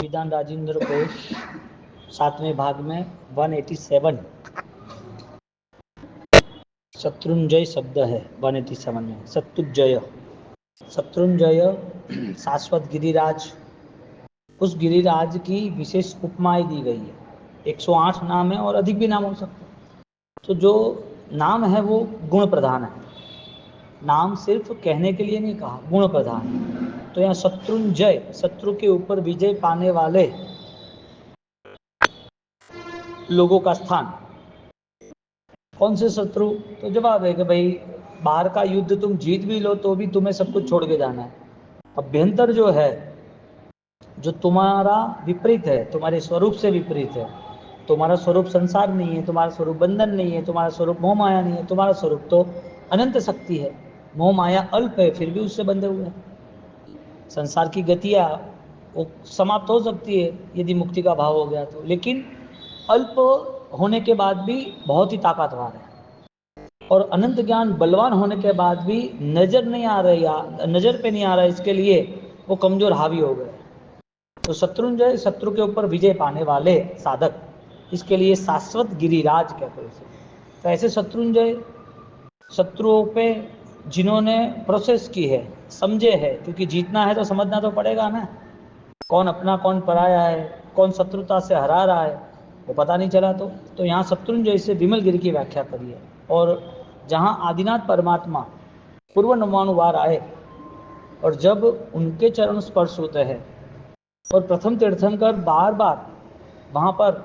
विधान राजेंद्र कोश 7वें भाग में 187 शत्रुंजय शब्द है। 187 में शत्रुंजय, शत्रुंजय शाश्वत गिरिराज, उस गिरिराज की विशेष उपमाएं दी गई है। 108 नाम है और अधिक भी नाम हो सकते हैं। तो जो नाम है वो गुण प्रधान है, नाम सिर्फ कहने के लिए नहीं कहा, गुण प्रधान है। तो यहाँ शत्रुंजय, शत्रु के ऊपर विजय पाने वाले लोगों का स्थान। कौन से शत्रु? तो जवाब है कि भाई बाहर का युद्ध तुम जीत भी लो तो भी तुम्हें सब कुछ छोड़ के जाना है। अभ्यंतर जो है, जो तुम्हारा विपरीत है, तुम्हारे स्वरूप से विपरीत है, तुम्हारा स्वरूप संसार नहीं है, तुम्हारा स्वरूप बंधन नहीं है, तुम्हारा स्वरूप मोह माया नहीं है, तुम्हारा स्वरूप तो अनंत शक्ति है। मोह माया अल्प है फिर भी उससे बंधे हुए हैं। संसार की गतियाँ वो समाप्त हो सकती है यदि मुक्ति का भाव हो गया तो, लेकिन अल्प होने के बाद भी बहुत ही ताकतवर है, और अनंत ज्ञान बलवान होने के बाद भी नजर नहीं आ रहा, या नजर पे नहीं आ रहा, इसके लिए वो कमजोर हावी हो गए। तो शत्रुंजय, शत्रु के ऊपर विजय पाने वाले साधक, इसके लिए शाश्वत गिरिराज कहते हैं। तो ऐसे शत्रुंजय, शत्रुओं पे जिन्होंने प्रोसेस की है, समझे है, क्योंकि जीतना है तो समझना तो पड़ेगा ना, कौन अपना कौन पराया है, कौन शत्रुता से हरा रहा है, वो पता नहीं चला। तो यहाँ शत्रुंजय से विमल गिरि की व्याख्या करी है। और जहाँ आदिनाथ परमात्मा पूर्व नवानुवार आए और जब उनके चरण स्पर्श होते हैं और प्रथम तीर्थंकर बार बार वहाँ पर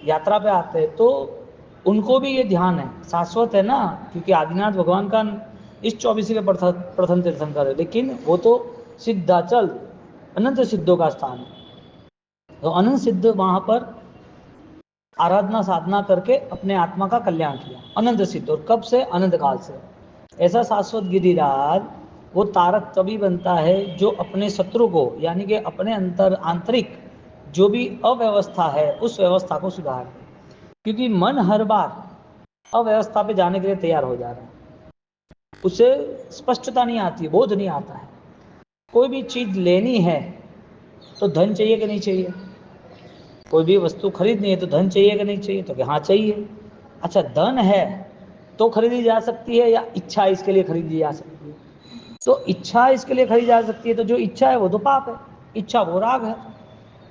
यात्रा पे आते हैं, तो उनको भी ये ध्यान है, शाश्वत है ना, क्योंकि आदिनाथ भगवान का इस 24वें प्रथम तीर्थंकर है, लेकिन वो तो सिद्धाचल अनंत सिद्धों का स्थान है। तो अनंत सिद्ध वहाँ पर आराधना साधना करके अपने आत्मा का कल्याण किया, अनंत सिद्ध, और कब से? अनंत काल से। ऐसा शाश्वत गिरिराज वो तारक तभी बनता है जो अपने शत्रु को, यानी कि अपने आंतरिक जो भी अव्यवस्था है उस व्यवस्था को सुधार दे, क्योंकि मन हर बार अव्यवस्था पे जाने के लिए तैयार हो जा रहा है, उसे स्पष्टता नहीं आती, बोध नहीं आता है। कोई भी चीज लेनी है तो धन चाहिए कि नहीं चाहिए? कोई भी वस्तु खरीदनी है तो धन चाहिए कि नहीं चाहिए? तो कि हाँ चाहिए। अच्छा, धन है तो खरीदी जा सकती है या इच्छा इसके लिए खरीदी जा सकती है? तो इच्छा इसके लिए खरीदी जा सकती है, तो जो इच्छा है वो तो पाप है, इच्छा वो राग है।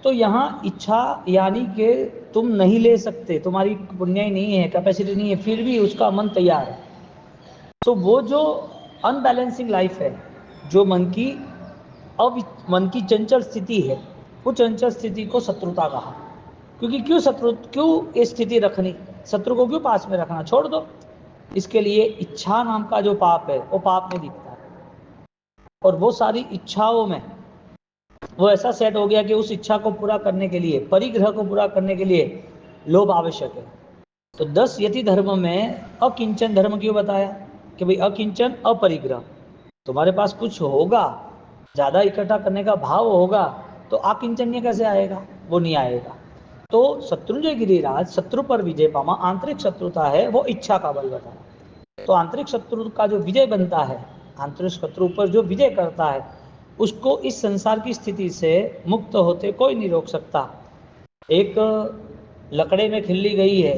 तो यहाँ इच्छा यानी कि तुम नहीं ले सकते, तुम्हारी पुण्याई नहीं है, कैपेसिटी नहीं है, फिर भी उसका मन तैयार है। तो वो जो अनबैलेंसिंग लाइफ है, जो मन की चंचल स्थिति है, वो चंचल स्थिति को शत्रुता कहा। क्योंकि क्यों ये स्थिति रखनी, शत्रु को क्यों पास में रखना, छोड़ दो। इसके लिए इच्छा नाम का जो पाप है वो पाप में दिखता है, और वो सारी इच्छाओं में वो ऐसा सेट हो गया कि उस इच्छा को पूरा करने के लिए, परिग्रह को पूरा करने के लिए लोभ आवश्यक है। तो 10 यति धर्म में अकिंचन धर्म क्यों बताया? कि भाई अकिंचन अपरिग्रह, तुम्हारे पास कुछ होगा, ज़्यादा इकट्ठा करने का भाव होगा तो अकिंचन्य कैसे आएगा? वो नहीं आएगा। तो शत्रुंजय गिरिराज शत्रु पर विजय पामा, आंतरिक शत्रुता है वो इच्छा का बल बताया। तो आंतरिक शत्रु का जो विजय बनता है, आंतरिक शत्रु पर जो विजय करता है, उसको इस संसार की स्थिति से मुक्त होते कोई नहीं रोक सकता। एक लकड़े में खिल्ली गई है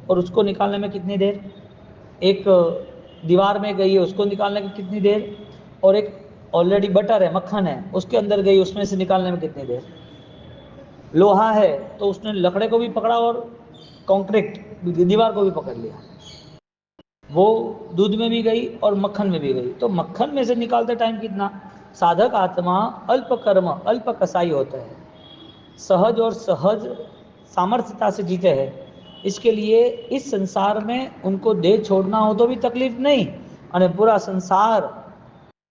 और उसको निकालने में कितनी देर, एक दीवार में गई है उसको निकालने में कितनी देर, और एक ऑलरेडी बटर है, मक्खन है, उसके अंदर गई, उसमें से निकालने में कितनी देर। लोहा है तो उसने लकड़े को भी पकड़ा और कंक्रीट दीवार को भी पकड़ लिया, वो दूध में भी गई और मक्खन में भी गई। तो मक्खन में से निकालते टाइम कितना, साधक आत्मा अल्प कर्म अल्प कसाई होता है, सहज और सहज सामर्थ्यता से जीते हैं। इसके लिए इस संसार में उनको देह छोड़ना हो तो भी तकलीफ नहीं, और पूरा संसार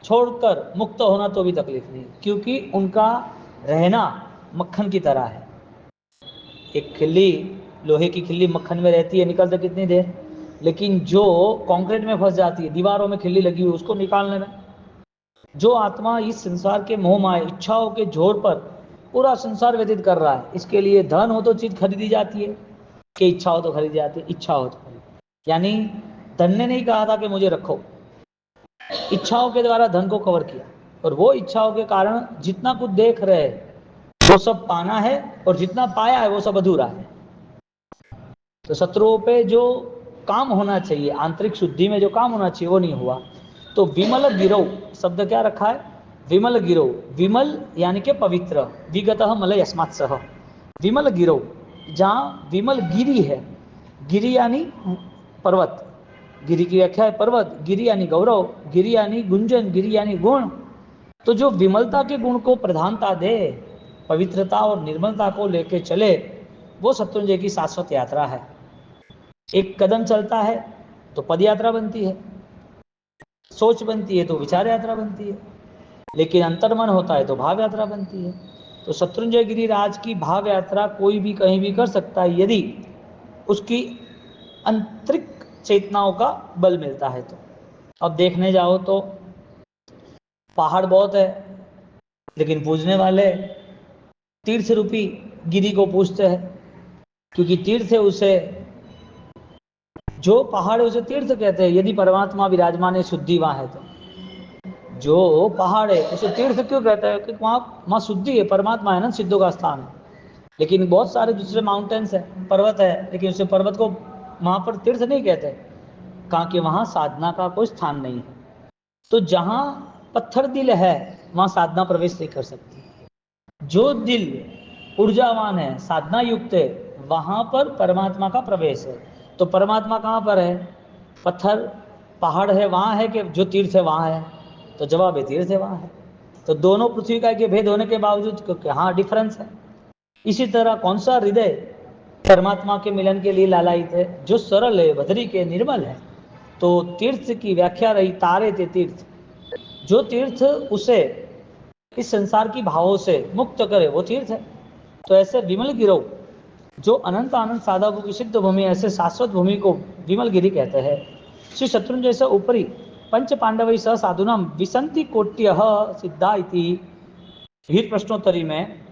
छोड़कर मुक्त होना तो भी तकलीफ नहीं, क्योंकि उनका रहना मक्खन की तरह है। एक खिल्ली, लोहे की खिल्ली मक्खन में रहती है, निकलते कितनी देर, लेकिन जो कंक्रीट में फंस जाती है, दीवारों में खिल्ली लगी हुई, उसको निकालने में, जो आत्मा इस संसार के मोह माया इच्छाओं के जोर पर पूरा संसार व्यतीत कर रहा है, इसके लिए धन हो तो चीज खरीदी जाती है, कि इच्छा हो तो खरीदी जाती है, इच्छा हो तो खरीदी। यानी धन ने नहीं कहा था कि मुझे रखो, इच्छाओं के द्वारा धन को कवर किया, और वो इच्छाओं के कारण जितना कुछ देख रहे वो सब पाना है और जितना पाया है वो सब अधूरा है। तो शत्रुओं पे जो काम होना चाहिए, आंतरिक शुद्धि में जो काम होना चाहिए वो नहीं हुआ। तो विमल गिरो शब्द क्या रखा है? विमल गिरो, विमल यानी कि पवित्र, विगतः मलय अस्मात् सह, विमल गिरो, जहाँ विमल गिरी है, गिरी यानी पर्वत, गिरी की व्याख्या है पर्वत, गिरी यानी गौरव, गिरी यानी गुंजन, गिरी यानी गुण। तो जो विमलता के गुण को प्रधानता दे, पवित्रता और निर्मलता को लेके चले, वो शत्रुंजय की शाश्वत यात्रा है। एक कदम चलता है तो पद यात्रा बनती है, सोच बनती है तो विचार यात्रा बनती है, लेकिन अंतर्मन होता है तो भाव यात्रा बनती है। तो शत्रुंजय गिरिराज की भाव यात्रा कोई भी कहीं भी कर सकता है यदि उसकी आंतरिक चेतनाओं का बल मिलता है। तो अब देखने जाओ तो पहाड़ बहुत है, लेकिन पूजने वाले तीर्थ रूपी गिरी को पूजते हैं, क्योंकि तीर्थ है, उसे जो पहाड़ है उसे तीर्थ कहते हैं। यदि परमात्मा विराजमान है, शुद्धि वहां है, तो जो पहाड़ है उसे तीर्थ क्यों कहते हैं? क्योंकि वहां शुद्धि है, परमात्मा है ना, सिद्धों का स्थान है। लेकिन बहुत सारे दूसरे माउंटेन्स है, पर्वत है, लेकिन उसे पर्वत को वहां पर तीर्थ नहीं कहते, कहा कि वहां साधना का कोई स्थान नहीं है। तो जहां पत्थर दिल है वहां साधना प्रवेश नहीं कर सकती। जो दिल ऊर्जावान है, साधना युक्त है, वहां पर परमात्मा का प्रवेश है। तो परमात्मा कहाँ पर है? पत्थर पहाड़ है वहां है कि जो तीर्थ है वहां है? तो जवाब है तीर्थ है वहां है। तो दोनों पृथ्वी का के भेद होने के बावजूद हाँ डिफरेंस है। इसी तरह कौन सा हृदय परमात्मा के मिलन के लिए लालायित है? जो सरल है, भद्री के निर्मल है। तो तीर्थ की व्याख्या रही तारे ते तीर्थ, जो तीर्थ उसे इस संसार की भावों से मुक्त करे वो तीर्थ है। तो ऐसे विमल गिरो, जो अनंत आनंद साधकों की सिद्ध भूमि, ऐसे शाश्वत भूमि को विमल गिरी कहते हैं। श्री शत्रुंजय से ऊपरी पंच पांडव सह साधुनाम विसंति कोट्य सिद्धा इति वीर प्रश्नोत्तरी में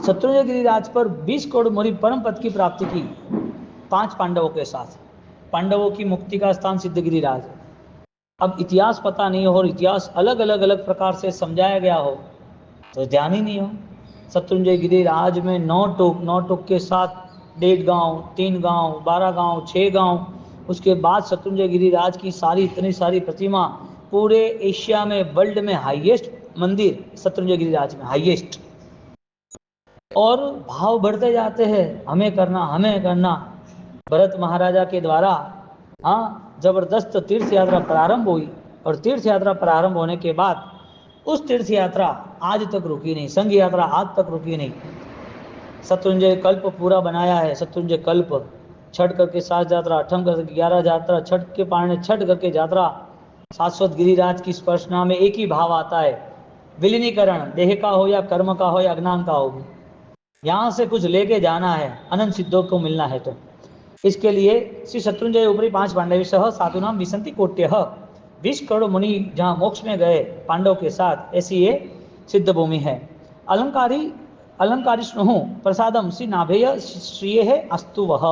शत्रुंजय गिरिराज पर 20 करोड़ मोरी परम पद की प्राप्ति की 5 पांडवों के साथ। पांडवों की मुक्ति का स्थान सिद्ध गिरिराज। अब इतिहास पता नहीं हो और इतिहास अलग अलग अलग प्रकार से समझाया गया हो तो ध्यान ही नहीं हो। शत्रुंजय गिरिराज में 9 टुक के साथ 1.5 गांव, 3 गांव, 12 गांव, 6 गांव, उसके बाद शत्रुंजय गिरिराज की सारी इतनी सारी प्रतिमा, पूरे एशिया में, वर्ल्ड में हाईएस्ट मंदिर शत्रुंजय गिरिराज में, हाईएस्ट। और भाव बढ़ते जाते हैं, हमें करना हमें करना। भरत महाराजा के द्वारा हाँ जबरदस्त तीर्थ यात्रा प्रारंभ हुई, और तीर्थ यात्रा प्रारंभ होने के बाद उस तीर्थ यात्रा आज तक रुकी नहीं, संघ यात्रा आज तक रुकी नहीं। शत्रुंजय कल्प पूरा बनाया है, शत्रुंजय कल्प, छठ करके 7 यात्रा, अठम करके 11 यात्रा, छठ के पारने छठ करके यात्रा। शाश्वत गिरिराज की स्पर्शना में एक ही भाव आता है, विलीनीकरण, देह का हो या कर्म का हो या अज्ञान का हो, यहाँ से कुछ लेके जाना है, अनंत सिद्धों को मिलना है। तो इसके लिए श्री शत्रुंजय ऊपरी 5 पांडव सह साधुनाम विसंति कोट्य 20 करोड़ मुनि जहाँ मोक्ष में गए पांडव के साथ, ऐसी ये सिद्ध भूमि है। अलंकारी अलंकारिष्णु प्रसादम श्री नाभेय श्रिय है अस्तु वह।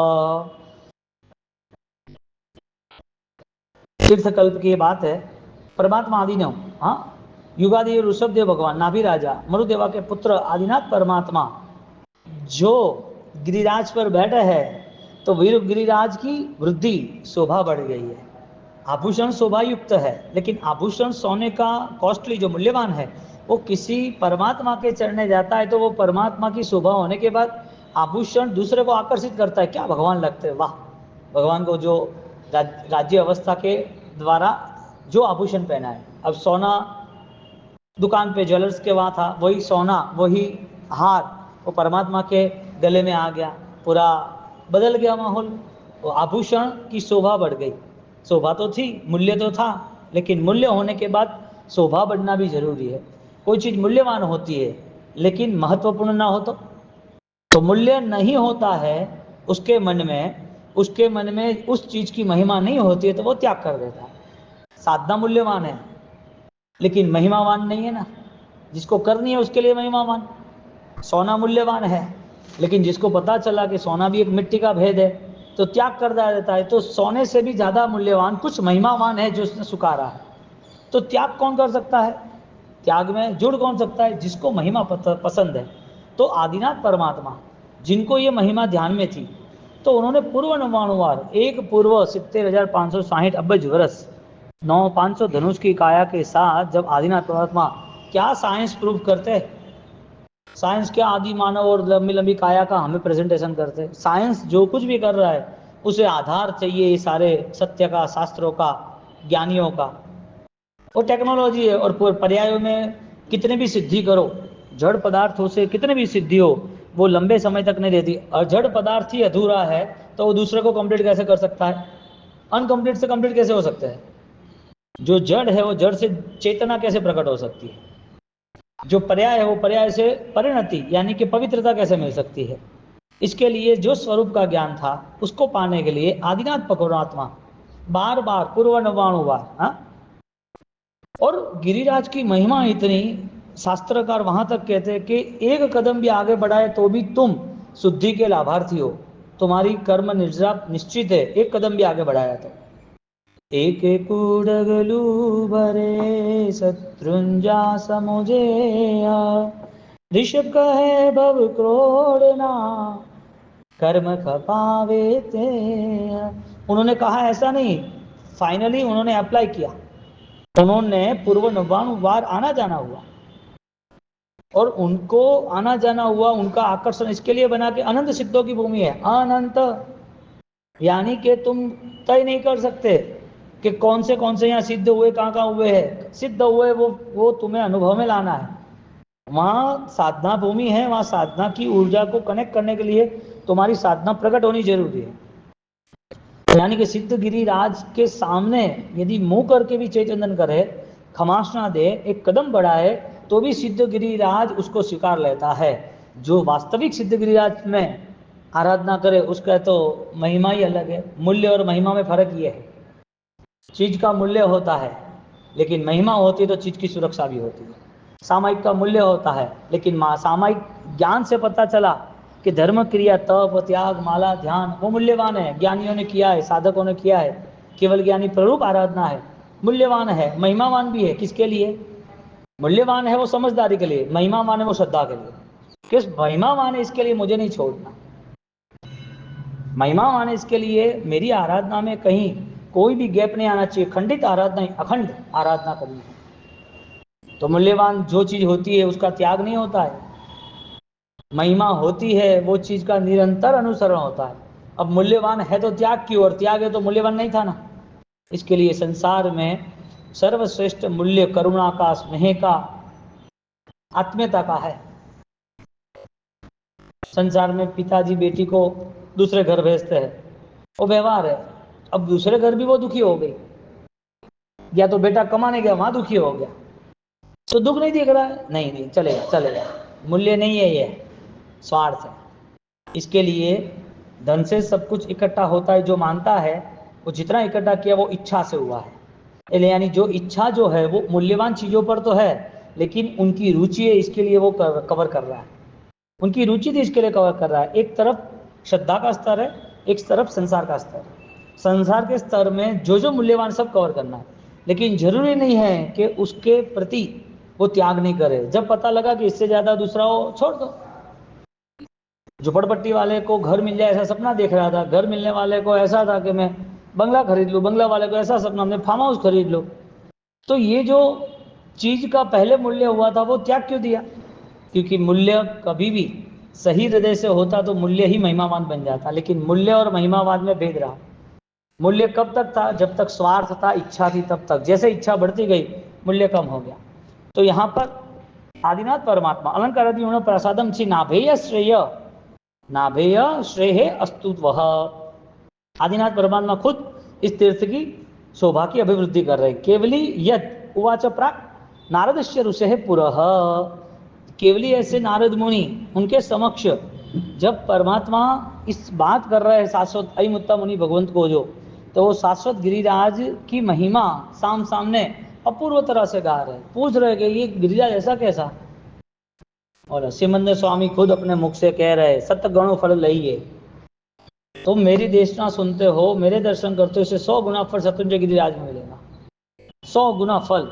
तीर्थकल्प की बात है। परमात्मा आदिनव, हाँ, युगादि ऋषभ देव भगवान, नाभि राजा, मरुदेवा के पुत्र आदिनाथ परमात्मा जो गिरिराज पर बैठे है, तो वीर गिरिराज की वृद्धि शोभा बढ़ गई है। आभूषण शोभा युक्त है, लेकिन आभूषण सोने का कॉस्टली जो मूल्यवान है वो किसी परमात्मा के चढ़ने जाता है, तो वो परमात्मा की शोभा होने के बाद आभूषण दूसरे को आकर्षित करता है, क्या भगवान लगते हैं, वाह। भगवान को जो राज्य अवस्था के द्वारा जो आभूषण पहना है, अब सोना दुकान पे ज्वेलर्स के वहाँ था, वही सोना वही हार वो परमात्मा के गले में आ गया, पूरा बदल गया माहौल। वो आभूषण की शोभा बढ़ गई। शोभा तो थी, मूल्य तो था, लेकिन मूल्य होने के बाद शोभा बढ़ना भी जरूरी है। कोई चीज़ मूल्यवान होती है लेकिन महत्वपूर्ण ना हो तो मूल्य नहीं होता है उसके मन में उस चीज़ की महिमा नहीं होती है तो वो त्याग कर देता है। साधना मूल्यवान है लेकिन महिमावान नहीं है ना, जिसको करनी है उसके लिए महिमावान। सोना मूल्यवान है, लेकिन जिसको पता चला कि सोना भी एक मिट्टी का भेद है तो त्याग कर देता है। तो सोने से भी ज़्यादा मूल्यवान कुछ महिमावान है जो उसने स्वीकारा है। तो त्याग कौन कर सकता है? त्याग में जुड़ कौन सकता है? जिसको महिमा पसंद है। तो आदिनाथ परमात्मा जिनको ये महिमा ध्यान में थी, तो उन्होंने पूर्व नवानुवार एक पूर्व 70,560 अब्ज वर्ष 9,500 धनुष की काया के साथ जब आदिनाथ परमात्मा क्या साइंस प्रूव करते हैं, साइंस क्या आदि मानव और लंबी लंबी काया का हमें प्रेजेंटेशन करते हैं। साइंस जो कुछ भी कर रहा है उसे आधार चाहिए ये सारे सत्य का, शास्त्रों का, ज्ञानियों का। वो टेक्नोलॉजी है। और पर्यायों में कितने भी सिद्धि करो, जड़ पदार्थों से कितने भी सिद्धि हो, वो लंबे समय तक नहीं रहती। और जड़ पदार्थ ही अधूरा है तो वो दूसरे को कंप्लीट कैसे कर सकता है? अनकंप्लीट से कंप्लीट कैसे हो सकता है? जो जड़ है वो जड़ से चेतना कैसे प्रकट हो सकती है? जो पर्याय है वो पर्याय से परिणति यानी कि पवित्रता कैसे मिल सकती है? इसके लिए जो स्वरूप का ज्ञान था उसको पाने के लिए आदिनाथ परमात्मा बार बार पूर्व नवानुवार, हाँ। और गिरिराज की महिमा इतनी, शास्त्रकार वहां तक कहते हैं कि एक कदम भी आगे बढ़ाए तो भी तुम शुद्धि के लाभार्थी हो, तुम्हारी कर्म निर्जा निश्चित है। एक कदम भी आगे बढ़ाया तो एक कूडगलू भरे शत्रुंजा समुझे ऋषभ कहे भव क्रोड़ना कर्म खपावे ते। उन्होंने कहा ऐसा नहीं, फाइनली उन्होंने अप्लाई किया। उन्होंने पूर्व नवानुवार आना जाना हुआ, और उनको आना जाना हुआ, उनका आकर्षण इसके लिए बना कि अनंत सिद्धों की भूमि है। अनंत यानी कि तुम तय नहीं कर सकते कि कौन से यहाँ सिद्ध हुए, कहाँ हुए हैं। सिद्ध हुए वो तुम्हें अनुभव में लाना है। वहाँ साधना भूमि है, वहाँ साधना की ऊर्जा को कनेक्ट करने के लिए तुम्हारी साधना प्रकट होनी जरूरी है। यानी कि सिद्ध गिरिराज के सामने यदि मुंह करके भी चैतन्य करे, खमासना दे, एक कदम बढ़ाए, तो भी सिद्ध गिरिराज उसको स्वीकार लेता है। जो वास्तविक सिद्ध गिरिराज में आराधना करे उसका तो महिमा ही अलग है। मूल्य और महिमा में फर्क ये है, चीज का मूल्य होता है लेकिन महिमा होती है तो चीज की सुरक्षा भी होती है। सामायिक का मूल्य होता है लेकिन सामायिक ज्ञान से पता चला कि धर्म, क्रिया, तप, त्याग, माला, ध्यान वो मूल्यवान है, ज्ञानियों ने किया है, साधकों ने किया है। केवल ज्ञानी प्ररूप आराधना है, मूल्यवान है, महिमावान भी है। किसके लिए मूल्यवान है? वो समझदारी के लिए। महिमावान है वो श्रद्धा के लिए। किस महिमावान है इसके लिए मुझे नहीं छोड़ना, महिमावान है इसके लिए मेरी आराधना में कहीं कोई भी गैप नहीं आना चाहिए। खंडित आराधना, अखंड आराधना करनी है। तो मूल्यवान जो चीज होती है उसका त्याग नहीं होता है, महिमा होती है वो चीज का निरंतर अनुसरण होता है। अब मूल्यवान है तो त्याग क्यों, और त्याग है तो मूल्यवान नहीं था ना। इसके लिए संसार में सर्वश्रेष्ठ मूल्य करुणा का, स्नेह का, आत्मीयता का है। संसार में पिताजी बेटी को दूसरे घर भेजते हैं, वो व्यवहार है। अब दूसरे घर भी वो दुखी हो गई, या तो बेटा कमाने गया वहां दुखी हो गया, तो दुख नहीं दिख रहा है, नहीं चलेगा चलेगा, मूल्य नहीं है, ये स्वार्थ है। इसके लिए धन से सब कुछ इकट्ठा होता है। जो मानता है वो जितना इकट्ठा किया वो इच्छा से हुआ है। यानी जो इच्छा जो है वो मूल्यवान चीजों पर तो है, लेकिन उनकी रुचि है, इसके लिए वो कवर कर रहा है। उनकी रुचि थी इसके लिए कवर कर रहा है। एक तरफ श्रद्धा का स्तर है, एक तरफ संसार का स्तर है। संसार के स्तर में जो जो मूल्यवान सब कवर करना है, लेकिन जरूरी नहीं है कि उसके प्रति वो त्याग नहीं करे। जब पता लगा कि इससे ज्यादा दूसरा हो, छोड़ दो। झुपड़पट्टी वाले को घर मिल जाए ऐसा सपना देख रहा था, घर मिलने वाले को ऐसा था कि मैं बंगला खरीद लूँ, बंगला वाले को ऐसा सपना मैं फार्म हाउस खरीद लूँ। तो ये जो चीज का पहले मूल्य हुआ था वो त्याग क्यों दिया? क्योंकि मूल्य कभी भी सही हृदय से होता तो मूल्य ही महिमावान बन जाता, लेकिन मूल्य और महिमावान में भेद रहा। मूल्य कब तक था? जब तक स्वार्थ था, इच्छा थी, तब तक। जैसे इच्छा बढ़ती गई मूल्य कम हो गया। तो यहाँ पर आदिनाथ परमात्मा अलंकार प्रसादम सी नाभेय श्रेय, नाभेय श्रेय अस्तुत्व। आदिनाथ परमात्मा खुद इस तीर्थ की शोभा की अभिवृद्धि कर रहे। केवली यद उवाच प्राक नारदस्य ऋषे पुरः, केवली ऐसे नारद मुनि उनके समक्ष जब परमात्मा इस बात कर रहे हैं शाश्वत अयमुत्ता मुनि भगवंत को, जो तो वो शाश्वत गिरिराज की महिमा सामने अपूर्व तरह से गा रहे, पूछ रहे कि ये गिरिराज ऐसा कैसा। और सिमंदर स्वामी खुद अपने मुख से कह रहे सत्य गणों फल लइए। तुम मेरी देशना सुनते हो, मेरे दर्शन करते हो, इसे 100 गुना फल शत्रुंजय गिरिराज में मिलेगा, 100 गुना फल।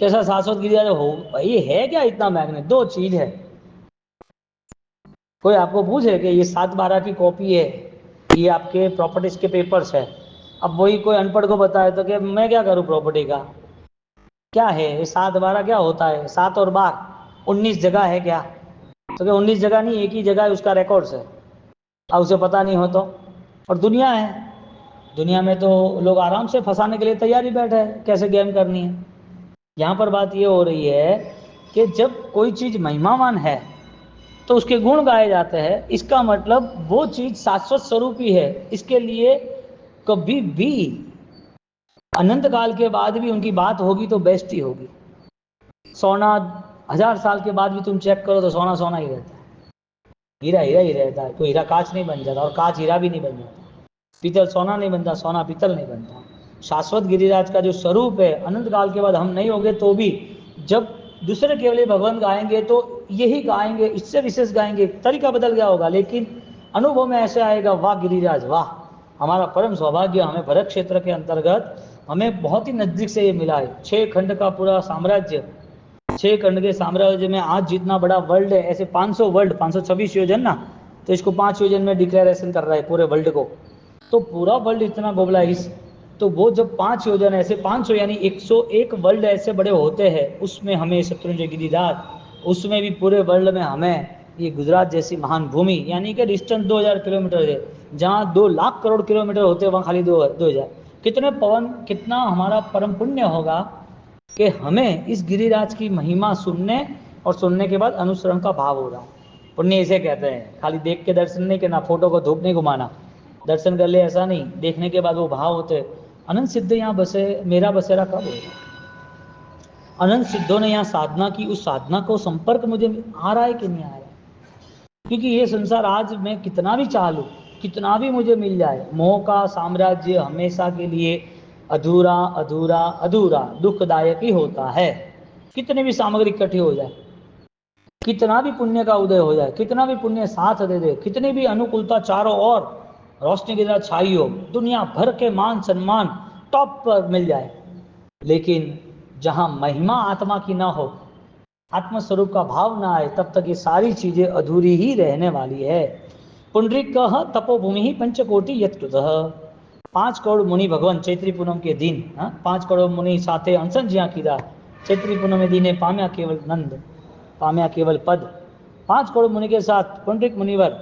कैसा शाश्वत गिरिराज हो भाई, है क्या इतना मैग्नेट? दो चीज है, कोई आपको पूछे कि ये 7/12 की कॉपी है, ये आपके प्रॉपर्टीज के पेपर्स है, अब वही कोई अनपढ़ को बताए तो कि मैं क्या करूं प्रॉपर्टी का, क्या है ये 7/12 क्या होता है, 7 और 12 19 जगह है क्या? तो क्या 19 जगह नहीं, एक ही जगह है उसका रिकॉर्ड्स है, अब उसे पता नहीं हो तो। और दुनिया है, दुनिया में तो लोग आराम से फंसाने के लिए तैयारी बैठे हैं, कैसे गेम करनी है। यहाँ पर बात ये हो रही है कि जब कोई चीज़ महिमावान है तो उसके गुण गाए जाते हैं, इसका मतलब वो चीज़ शाश्वत स्वरूपी है, इसके लिए कभी भी अनंत काल के बाद भी उनकी बात होगी तो बेस्ट ही होगी। सोना 1000 साल के बाद भी तुम चेक करो तो सोना सोना ही रहता है, हीरा हीरा ही रहता है, कोई हीरा कांच नहीं बन जाता, और कांच हीरा भी नहीं बन जाता, पीतल सोना नहीं बनता, सोना पीतल नहीं बनता। शाश्वत गिरिराज का जो स्वरूप है, अनंत काल के बाद हम नहीं होंगे तो भी जब दूसरे केवल भगवान गाएंगे तो यही गाएंगे, इससे विशेष गाएंगे, तरीका बदल गया होगा, लेकिन अनुभव में ऐसे आएगा, वाह गिरिराज वाह, हमारा परम सौभाग्य, हमें भरत क्षेत्र के अंतर्गत हमें बहुत ही नजदीक से ये मिला है। 6 खंड का पूरा साम्राज्य, 6 खंड के साम्राज्य में आज जितना बड़ा वर्ल्ड है, ऐसे 500 वर्ल्ड, 526 योजन ना, तो इसको 5 योजन में डिक्लेरेशन कर रहा है पूरे वर्ल्ड को, तो पूरा वर्ल्ड इतना ग्लोबलाइज, तो वो जब 5 योजन ऐसे 500 यानी 101 वर्ल्ड ऐसे बड़े होते हैं, उसमें हमें शत्रुंजय गिरिराज, उसमें भी पूरे वर्ल्ड में हमें ये गुजरात जैसी महान भूमि, यानी कि डिस्टेंस 2000 किलोमीटर है, जहाँ 2 लाख करोड़ किलोमीटर होते हैं वहाँ खाली 2000, कितने पवन, कितना हमारा परम पुण्य होगा कि हमें इस गिरिराज की महिमा सुनने और सुनने के बाद अनुसरण का भाव हो रहा है। पुण्य इसे कहते हैं, खाली देख के दर्शन नहीं करना, फोटो को धूप नहीं घुमाना, दर्शन कर ले ऐसा नहीं, देखने के बाद वो भाव होते। अनंत सिद्ध यहाँ बसे, मेरा बसेरा कब होगा? अनंत सिद्धों ने यहाँ साधना की, उस साधना को संपर्क मुझे आ रहा है कि नहीं आ रहा है? क्योंकि ये संसार आज मैं कितना भी चाह लूँ, कितना भी मुझे मिल जाए, मोह का साम्राज्य हमेशा के लिए अधूरा अधूरा अधूरा दुखदायक ही होता है। कितनी भी सामग्री इकट्ठी हो जाए, कितना भी पुण्य का उदय हो जाए, कितना भी पुण्य साथ दे दे, कितनी भी अनुकूलता चारों ओर रोशनी की तरह छाई हो, दुनिया भर के मान सम्मान टॉप पर मिल जाए, लेकिन जहां महिमा आत्मा की ना हो, आत्मस्वरूप का भाव ना आए, तब तक ये सारी चीजें अधूरी ही रहने वाली है। पुंडरीक तपोभूमि ही पंचकोटि यत्कृत, 5 करोड़ मुनि भगवान चैत्री पूनम के दिन, 5 करोड़ मुनि साथे अनसन ज्या कीधा, चैत्री पूनम दिने पाम्या केवल नंद, पाम्या केवल पद। 5 करोड़ मुनि के साथ पुंडरीक मुनिवर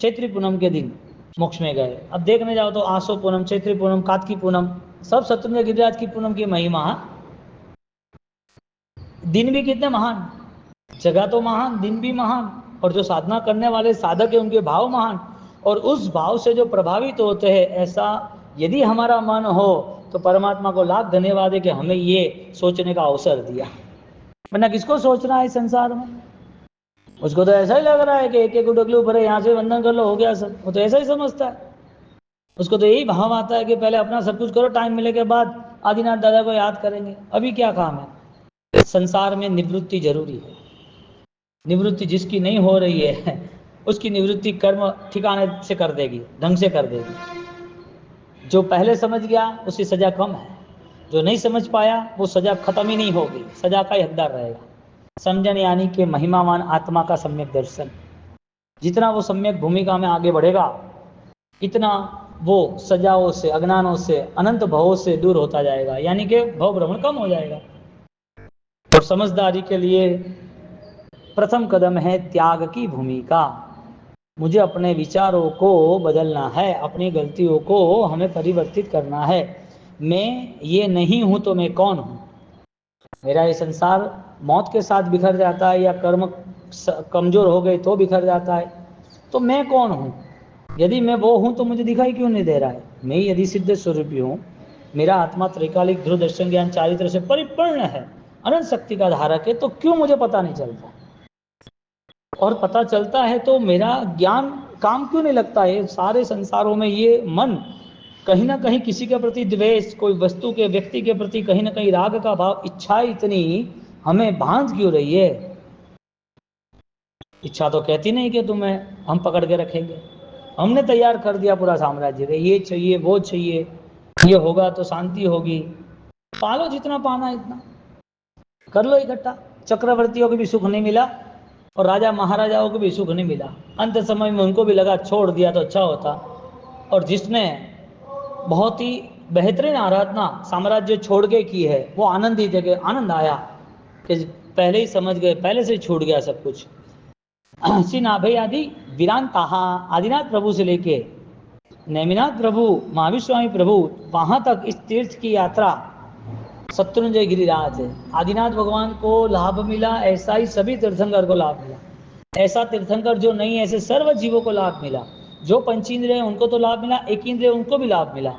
चैत्री पूनम के दिन मोक्ष में गए। अब देखने जाओ तो आसो पूनम, चैत्री पूनम, कार्तिकी पूनम, सब शत्रुंजय गिरिराज की पूनम की महिमा। दिन भी कितने महान, जगह तो महान, दिन भी महान, और जो साधना करने वाले साधक है उनके भाव महान, और उस भाव से जो प्रभावित होते हैं, ऐसा यदि हमारा मन हो तो परमात्मा को लाख धन्यवाद है कि हमें ये सोचने का अवसर दिया, वरना किसको सोचना है संसार में? उसको तो ऐसा ही लग रहा है कि एक एक डगलू भरे, यहाँ से वंदन कर लो हो गया सब, वो तो ऐसा ही समझता है। उसको तो यही भाव आता है कि पहले अपना सब कुछ करो, टाइम मिले के बाद आदिनाथ दादा को याद करेंगे, अभी क्या काम है। संसार में निवृत्ति जरूरी है, निवृत्ति जिसकी नहीं हो रही है उसकी निवृत्ति कर्म ठिकाने से कर देगी, ढंग से कर देगी। जो पहले समझ गया उसकी सजा कम है, जो नहीं समझ पाया वो सजा खत्म ही नहीं होगी, सजा का ही हकदार रहेगा। समझन यानी कि महिमावान आत्मा का सम्यक दर्शन, जितना वो सम्यक भूमिका में आगे बढ़ेगा, इतना वो सजाओं से, अज्ञानों से, अनंत भवों से दूर होता जाएगा, यानी कि भव भ्रमण कम हो जाएगा। और समझदारी के लिए प्रथम कदम है त्याग की भूमिका। मुझे अपने विचारों को बदलना है, अपनी गलतियों को हमें परिवर्तित करना है। मैं ये नहीं हूं तो मैं कौन हूं? मेरा ये संसार मौत के साथ बिखर जाता है, या कर्म कमजोर हो गए तो बिखर जाता है, तो मैं कौन हूं? यदि मैं वो हूं तो मुझे दिखाई क्यों नहीं दे रहा है? मैं यदि सिद्ध स्वरूपी हूं, मेरा आत्मा त्रैकालिक ध्रुव दर्शन ज्ञान चारित्र से परिपूर्ण है, अनंत शक्ति का धारक है, तो क्यों मुझे पता नहीं चलता? और पता चलता है तो मेरा ज्ञान काम क्यों नहीं लगता है? सारे संसारों में ये मन कहीं ना कहीं किसी के प्रति द्वेष, कोई वस्तु के, व्यक्ति के प्रति कहीं ना कहीं राग का भाव, इच्छा इतनी हमें बांध क्यों रही है? इच्छा तो कहती नहीं कि तुम्हें हम पकड़ के रखेंगे, हमने तैयार कर दिया पूरा साम्राज्य, ये चाहिए वो चाहिए, ये होगा तो शांति होगी, पालो जितना पाना इतना। कर लो इकट्ठा। चक्रवर्तियों को भी सुख नहीं मिला और राजा महाराजाओं को भी सुख नहीं मिला। अंत समय में उनको भी लगा छोड़ दिया तो अच्छा होता। और जिसने बहुत ही बेहतरीन आराधना साम्राज्य छोड़ के की है वो आनंद ही जगह आनंद आया कि पहले ही समझ गए, पहले से ही छूट गया सब कुछ। श्री नाभई आदि वीरान ताहा आदिनाथ प्रभु से लेके नेमिनाथ प्रभु, महावीर स्वामी प्रभु, वहां तक इस तीर्थ की यात्रा शत्रुंजय गिरिराज है। आदिनाथ भगवान को लाभ मिला, ऐसा ही सभी तीर्थंकर को लाभ मिला। ऐसा तीर्थंकर जो नहीं, ऐसे सर्व जीवों को लाभ मिला। जो पंचेंद्रिय हैं उनको तो लाभ मिला, एक इंद्रिय उनको भी लाभ मिला।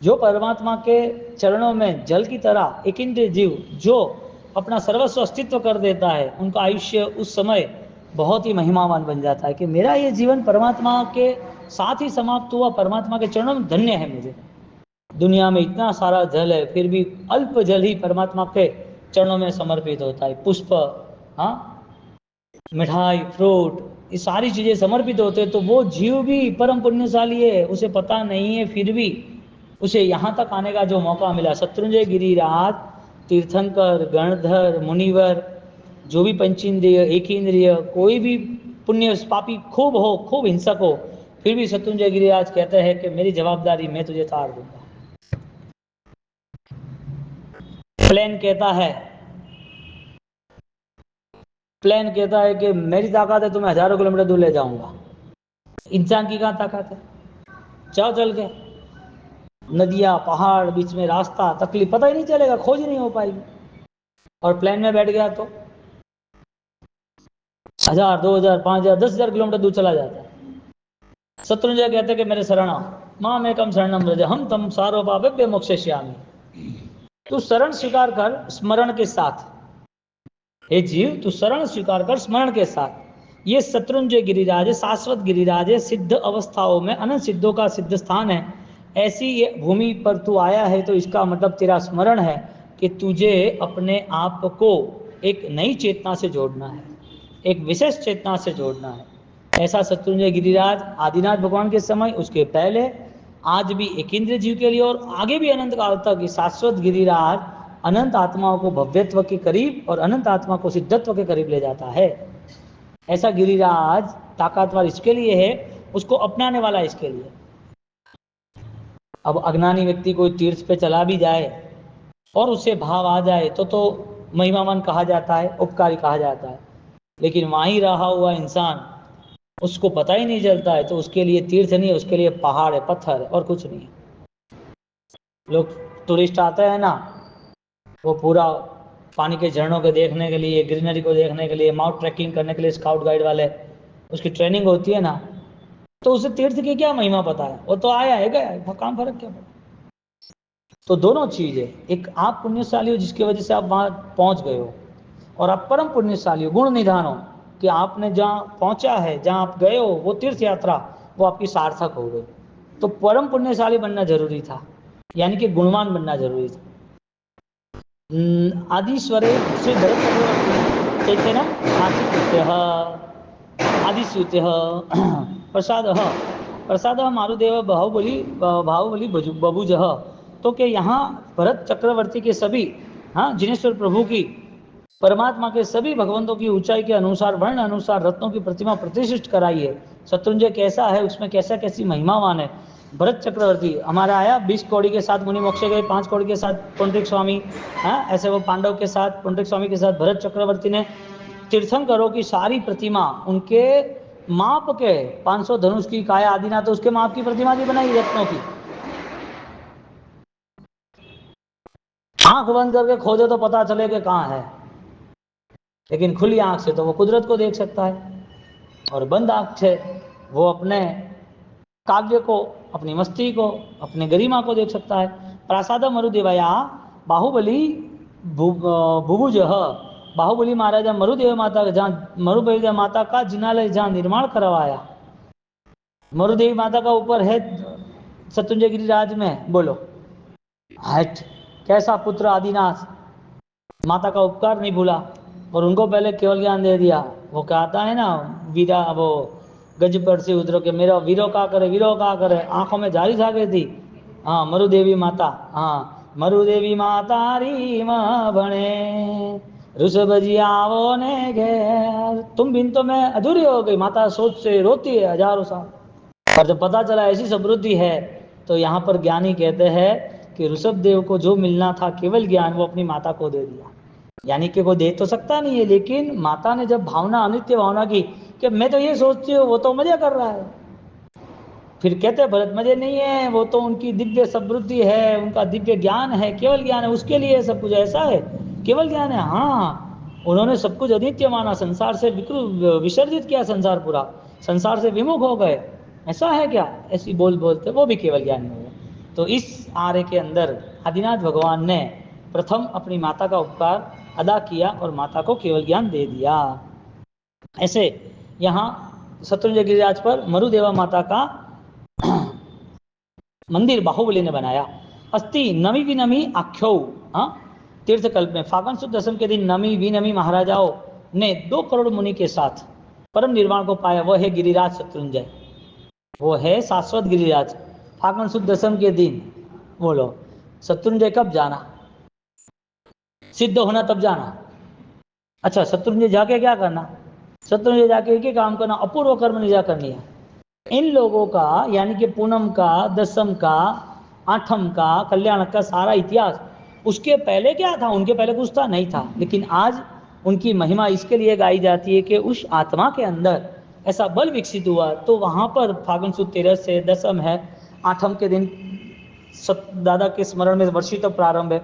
जो परमात्मा के चरणों में जल की तरह एक इंद्रिय जीव जो अपना सर्वस्व अस्तित्व कर देता है, उनका आयुष्य उस समय बहुत ही महिमावान बन जाता है कि मेरा ये जीवन परमात्मा के साथ ही समाप्त हुआ, परमात्मा के चरणों में धन्य है। मुझे दुनिया में इतना सारा जल है, फिर भी अल्प जल ही परमात्मा के चरणों में समर्पित होता है। पुष्प, हाँ, मिठाई, फ्रूट, ये सारी चीज़ें समर्पित होते हैं। तो वो जीव भी परम पुण्यशाली है, उसे पता नहीं है, फिर भी उसे यहाँ तक आने का जो मौका मिला। शत्रुंजय गिरिराज, तीर्थंकर, गणधर, मुनिवर, जो भी पंचेंद्रिय, एक इंद्रिय, कोई भी पुण्य पापी खूब हो, खूब हिंसक हो, फिर भी शत्रुंजय गिरिराज कहते हैं कि मेरी जवाबदारी मैं तुझे तार दूंगा। प्लेन कहता है कि मेरी ताकत है तुम्हें हजारों किलोमीटर दूर ले जाऊंगा। इंसान की कहाँ ताकत है? जाओ चल के, नदियाँ, पहाड़, बीच में रास्ता, तकलीफ, पता ही नहीं चलेगा, खोज ही नहीं हो पाएगी। और प्लेन में बैठ गया तो 1000, 2000, 5000, 10,000 किलोमीटर दूर चला जाता है। शत्रुंजय कहते कि मेरे शरण माँ में कम शरणम व्रज हम तम सारो पापे मोक्षयिष्यामि। तू शरण स्वीकार कर स्मरण के साथ, हे जीव तू शरण स्वीकार कर स्मरण के साथ। ये शत्रुंजय गिरिराज है, शाश्वत गिरिराज है, सिद्ध अवस्थाओं में अनंत सिद्धों का सिद्ध स्थान है। ऐसी ये भूमि पर तू आया है तो इसका मतलब तेरा स्मरण है कि तुझे अपने आप को एक नई चेतना से जोड़ना है, एक विशेष चेतना से जोड़ना है। ऐसा शत्रुंजय गिरिराज आदिनाथ भगवान के समय, उसके पहले, आज भी एक इंद्रिय जीव के लिए और आगे भी अनंत काल तक शाश्वत गिरिराज अनंत आत्माओं को भव्यत्व के करीब और अनंत आत्मा को सिद्धत्व के करीब ले जाता है। ऐसा गिरिराज ताकतवर इसके लिए है, उसको अपनाने वाला इसके लिए। अब अज्ञानी व्यक्ति कोई तीर्थ पे चला भी जाए और उसे भाव आ जाए तो महिमावान कहा जाता है, उपकारी कहा जाता है। लेकिन वहीं रहा हुआ इंसान, उसको पता ही नहीं चलता है, तो उसके लिए तीर्थ नहीं है, उसके लिए पहाड़ है, पत्थर है और कुछ नहीं है। लोग टूरिस्ट आते हैं ना, वो पूरा पानी के झरनों को देखने के लिए, ग्रीनरी को देखने के लिए, माउंट ट्रैकिंग करने के लिए स्काउट गाइड वाले, उसकी ट्रेनिंग होती है ना, तो उसे तीर्थ की क्या महिमा पता है? वो तो आया है गया है, काम फर्क क्या पड़ा? तो दोनों चीज़ है, एक आप पुण्यशाली हो जिसकी वजह से आप वहाँ पहुँच गए हो, और आप परम पुण्यशाली हो, गुण निधान हो कि आपने जहाँ पहुँचा है, जहाँ आप गए हो, वो तीर्थ यात्रा वो आपकी सार्थक हो गई। तो परम पुण्यशाली बनना जरूरी था, यानी कि गुणवान बनना जरूरी था। आदिस्वरे श्री भरत चक्रवर्ती चैतन्य आदिस्यूत्य प्रसाद मारुदेव बाहुबली बभुज। तो कि यहाँ भरत चक्रवर्ती के सभी, हाँ, जिनेश्वर प्रभु की, परमात्मा के सभी भगवंतों की ऊंचाई के अनुसार, वर्ण अनुसार रत्नों की प्रतिमा प्रतिष्ठित कराई है। शत्रुंजय कैसा है, उसमें कैसा कैसी महिमावान है। भरत चक्रवर्ती हमारा आया 20 कौड़ी के साथ मुनि मोक्षे गए, 5 कौड़ी के साथ पुंडरीक स्वामी, हाँ, ऐसे वो पांडव के साथ, पुंडरीक स्वामी के साथ भरत चक्रवर्ती ने तीर्थंकरों की सारी प्रतिमा उनके माप के 500 धनुष की काया आदि ना, तो उसके माप की प्रतिमा भी बनाई रत्नों की। आंख बंद करके खोजो तो पता चले कि कहाँ है, लेकिन खुली आंख से तो वो कुदरत को देख सकता है, और बंद आंख से वो अपने काव्य को, अपनी मस्ती को, अपनी गरिमा को देख सकता है। प्रासाद मरुदेवया बाहुबली भुभुज, बाहुबली महाराजा मरुदेव माता, जहाँ मरुदेव माता का जिनालय जहाँ निर्माण करवाया, मरुदेवी माता का ऊपर है शत्रुंजय गिरिराज में, बोलो हट, कैसा पुत्र आदिनाथ, माता का उपकार नहीं भूला और उनको पहले केवल ज्ञान दे दिया। वो कहता है ना, वीरा वो गज पर से उतरो के मेरा वीरो का करे, वीरो का करे, आंखों में जारी छा गई थी। हाँ, मरुदेवी माता, हाँ, मरुदेवी मातारी माँ बने, ऋषभ जी आवो ने घेर। तुम बिन तो मैं अधूरी हो गई। माता सोच से रोती है हजारों साल। और जब पता चला ऐसी समृद्धि है, तो यहाँ पर ज्ञानी कहते हैं कि ऋषभ देव को जो मिलना था केवल ज्ञान, वो अपनी माता को दे दिया। यानी कि वो दे तो सकता नहीं है, लेकिन माता ने जब भावना, अनित्य भावना की कि मैं तो ये सोचती हूँ, वो तो मजा कर रहा है, फिर कहते हैं भरत मजे नहीं है, वो तो उनकी दिव्य समृद्धि है, उनका दिव्य ज्ञान है, केवल ज्ञान है, उसके लिए सब कुछ ऐसा है, केवल ज्ञान है। हाँ, उन्होंने सब कुछ अनित्य माना, संसार से विसर्जित किया, संसार पूरा, संसार से विमुख हो गए। ऐसा है क्या? ऐसी बोल बोलते वो भी केवल ज्ञानी हो गए। तो इस आर्य के अंदर आदिनाथ भगवान ने प्रथम अपनी माता का उपकार अदा किया और माता को केवल ज्ञान दे दिया। ऐसे यहाँ शत्रुंजय गिरिराज पर मरुदेवा माता का मंदिर बाहुबली ने बनाया। अस्थि नमी विनमी आख्यो। हाँ, तीर्थकल्प में फागुन शुद्ध दशम के दिन नमी विनमी महाराजाओं ने 2 करोड़ मुनि के साथ परम निर्वाण को पाया। वह है गिरिराज शत्रुंजय, वो है शाश्वत गिरिराज। फागुन शुद्ध दशम के दिन बोलो, शत्रुंजय कब जाना? सिद्ध होना तब जाना। अच्छा, शत्रुंजय जाके क्या करना? शत्रुंजय जाके एक ही काम करना, अपूर्व कर्म निजा करनी है। इन लोगों का, यानी कि पूनम का, दसम का, आठम का, कल्याण का सारा इतिहास, उसके पहले क्या था? उनके पहले कुछ था नहीं था, लेकिन आज उनकी महिमा इसके लिए गाई जाती है कि उस आत्मा के अंदर ऐसा बल विकसित हुआ। तो वहाँ पर फागुन सुद 13 से दसम है, आठम के दिन दादा के स्मरण में वर्षी तक प्रारंभ है।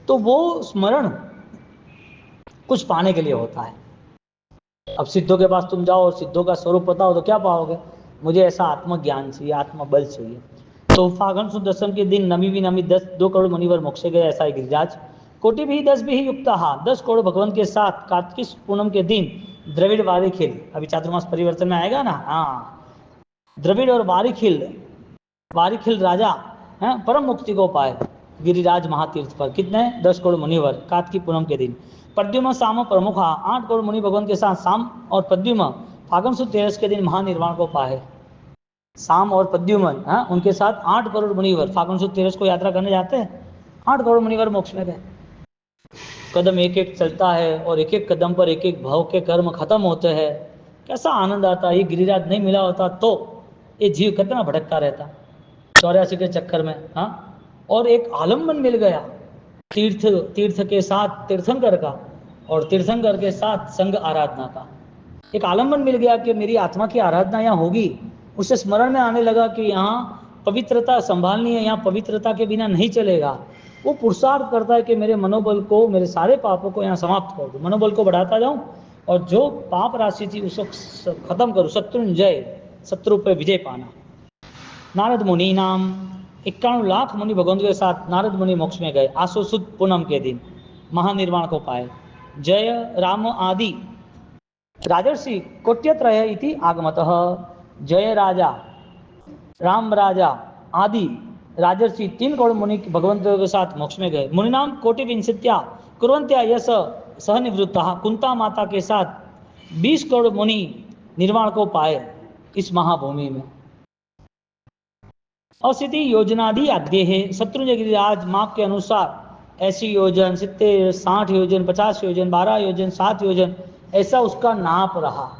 तो वो स्मरण कुछ पाने के लिए होता है। अब सिद्धों के पास तुम जाओ और सिद्धों का स्वरूप पता हो तो क्या पाओगे? मुझे ऐसा आत्मज्ञान चाहिए, आत्मबल चाहिए। तो फागुन शुद्ध दशम के दिन नमी भी नमी 2 करोड़ मुनिवर मोक्षे गए, ऐसा है गिरिराज। कोटि भी 10 भी युक्त, 10 करोड़ भगवान के साथ कार्तिक पूनम के दिन द्रविड़ वारिखिल, अभी चातुर्मास परिवर्तन में आएगा ना, हाँ, द्रविड़ और वारिखिल राजा हैं, परम मुक्ति को पाए गिरिराज महातीर्थ पर। कितने? 10 करोड़ मुनिवर कार्तिक पूनम के दिन। प्रद्युम्न साम प्रमुखा, 8 करोड़ मुनि भगवान के साथ साम और प्रद्युम्न फागुन शुद्ध 13 के दिन महानिर्वाण को पाए। साम और प्रद्युम्न, हाँ, उनके साथ 8 करोड़ मुनिवर फागुन शुद्ध 13 को यात्रा करने जाते हैं। 8 करोड़ मुनिवर मोक्ष में गए। कदम एक एक चलता है और एक एक कदम पर एक एक भाव के कर्म खत्म होते हैं। कैसा आनंद आता है! ये गिरिराज नहीं मिला होता तो ये जीव कितना भटकता रहता 84 के चक्कर में। हाँ, और एक आलम्बन मिल गया तीर्थ के साथ तीर्थंकर का, और तीर्थंकर के साथ संग आराधना का एक आलम्बन मिल गया कि मेरी आत्मा की आराधना यहाँ होगी। उसे स्मरण में आने लगा कि यहाँ पवित्रता संभालनी है, यहाँ पवित्रता के बिना नहीं चलेगा। वो पुरुषार्थ करता है कि मेरे मनोबल को, मेरे सारे पापों को यहाँ समाप्त कर दूँ, मनोबल को बढ़ाता जाऊँ और जो पाप राशि थी उसको खत्म करूँ, शत्रुंजय, शत्रु पर विजय पाना। नारद मुनि नाम 91 लाख मुनि भगवंत के साथ नारद मुनि मोक्ष में गए। आसो सुद पूनम के दिन महानिर्वाण को पाए। जय राम आदि राजर्षि कोट्यत्रय इति आगमतः। जय राजा, राम राजा, आदि राजर्षि 3 करोड़ मुनि भगवंत के साथ मोक्ष में गए। मुनि नाम कोटि विंशत्या कुरंत्या यश सह निवृत्ता। कुंता माता के साथ 20 करोड़ मुनि निर्वाण को पाए इस महाभूमि में। असिति योजनादि आद्य है। शत्रुंजय गिरिराज माप के अनुसार ऐसी योजन 70, 60 योजन, 50 योजन, 12 योजन, 7 योजन, ऐसा उसका नाप रहा।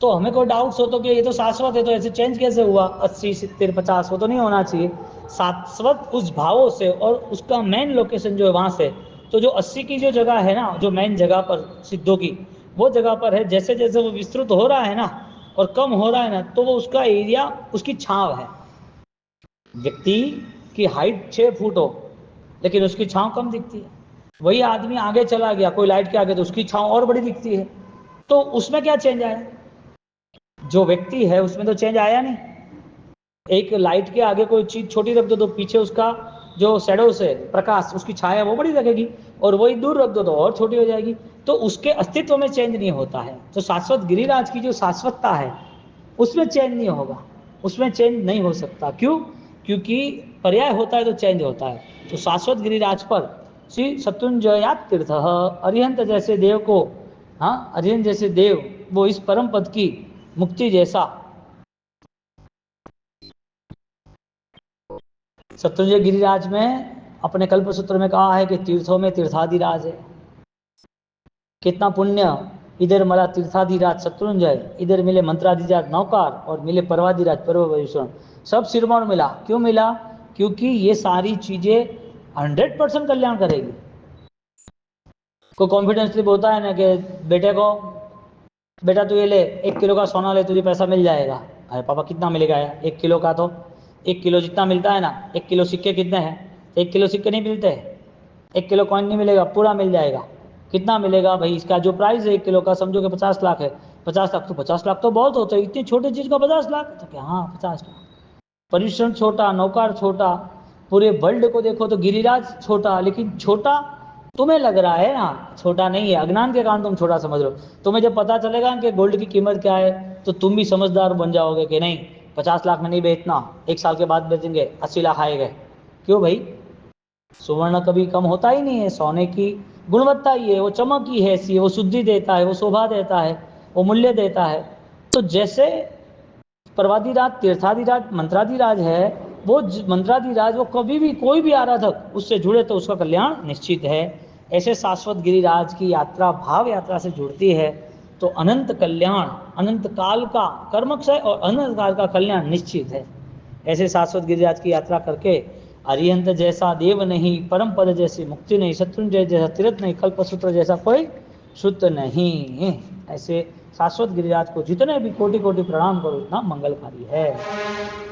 तो हमें कोई डाउट्स हो तो कि ये तो शाश्वत है, तो ऐसे चेंज कैसे हुआ? 80, 70, 50 वो तो नहीं होना चाहिए। शाश्वत उस भावों से और उसका मेन लोकेशन जो है वहाँ से। तो जो 80 की जो जगह है ना, जो मेन जगह पर सिद्धों की, वो जगह पर है। जैसे जैसे वो विस्तृत हो रहा है ना और कम हो रहा है ना, तो वो उसका एरिया, उसकी छांव है। व्यक्ति की हाइट 6 फुट हो लेकिन उसकी छांव कम दिखती है। वही आदमी आगे चला गया कोई लाइट के आगे, तो उसकी छांव और बड़ी दिखती है। तो उसमें क्या चेंज आया? जो व्यक्ति है उसमें तो चेंज आया नहीं। एक लाइट के आगे कोई चीज छोटी रख दो तो पीछे उसका जो शैडो से प्रकाश, उसकी छाया वो बड़ी लगेगी, और वही दूर रख दो तो और छोटी हो जाएगी। तो उसके अस्तित्व में चेंज नहीं होता है। तो शाश्वत गिरिराज की जो शाश्वतता है उसमें चेंज नहीं होगा, उसमें चेंज नहीं हो सकता। क्यों? क्योंकि पर्याय होता है तो चेंज होता है। तो शाश्वत गिरिराज पर श्री शत्रुंजयात तीर्थ, अरिहंत जैसे देव को, हाँ, अरिहंत जैसे देव वो इस परम पद की मुक्ति जैसा शत्रुंजय गिरिराज में अपने कल्पसूत्र में कहा है कि तीर्थों में तीर्थाधिराज है। कितना पुण्य, इधर मिला तीर्थाधिराज शत्रुंजय, इधर मिले मंत्राधिराज नौकार और मिले पर्वाधिराज पर्वभूषण, सब सिरमौर मिला। क्यों मिला? क्योंकि ये सारी चीजें 100% कल्याण करेगी। कोई कॉन्फिडेंसली बोलता है ना कि बेटे को, बेटा तू ये ले 1 किलो का सोना ले, तुझे पैसा मिल जाएगा। अरे पापा कितना मिलेगा यार 1 किलो का? तो 1 किलो जितना मिलता है ना, 1 किलो सिक्के कितने हैं? 1 किलो सिक्के नहीं मिलते, 1 किलो कॉइन नहीं मिलेगा, पूरा मिल जाएगा। कितना मिलेगा भाई? इसका जो प्राइस है 1 किलो का, समझो कि 50 लाख है। 50 लाख तो 50 लाख तो बहुत होते हैं, इतनी छोटी चीज़ का 50 लाख? तो क्या, हाँ 50 लाख। परिश्रम छोटा, नौकार छोटा, पूरे वर्ल्ड को देखो तो गिरिराज छोटा, लेकिन छोटा तुम्हें लग रहा है ना, छोटा नहीं है, अज्ञान के कारण तुम छोटा समझ रहे हो। तुम्हें जब पता चलेगा कि गोल्ड की कीमत क्या है तो तुम भी समझदार बन जाओगे कि नहीं 50 लाख में नहीं बेचना, 1 साल के बाद बेचेंगे, 80 लाख आएगा। क्यों भाई? सुवर्ण कभी कम होता ही नहीं है, सोने की गुणवत्ता ही है, वो चमक ही है ऐसी, वो शुद्धि देता है, वो शोभा देता है, वो मूल्य देता है। तो जैसे पर्वाधिराज तीर्थाधिराज मंत्राधिराज है, वो मंत्राधिराज वो कभी भी कोई भी आराधक उससे जुड़े तो उसका कल्याण निश्चित है। ऐसे शाश्वत गिरिराज की यात्रा भाव यात्रा से जुड़ती है तो अनंत कल्याण, अनंत काल का कर्मक्षय और अनंत काल का कल्याण निश्चित है। ऐसे शाश्वत गिरिराज की यात्रा करके अरिहंत जैसा देव नहीं, परम पद जैसी मुक्ति नहीं, शत्रुंजय जैसा तीर्थ नहीं, कल्पसूत्र जैसा कोई शुद्ध नहीं। ऐसे शाश्वत गिरिराज को जितने भी कोटि कोटि प्रणाम करो, इतना मंगलकारी है।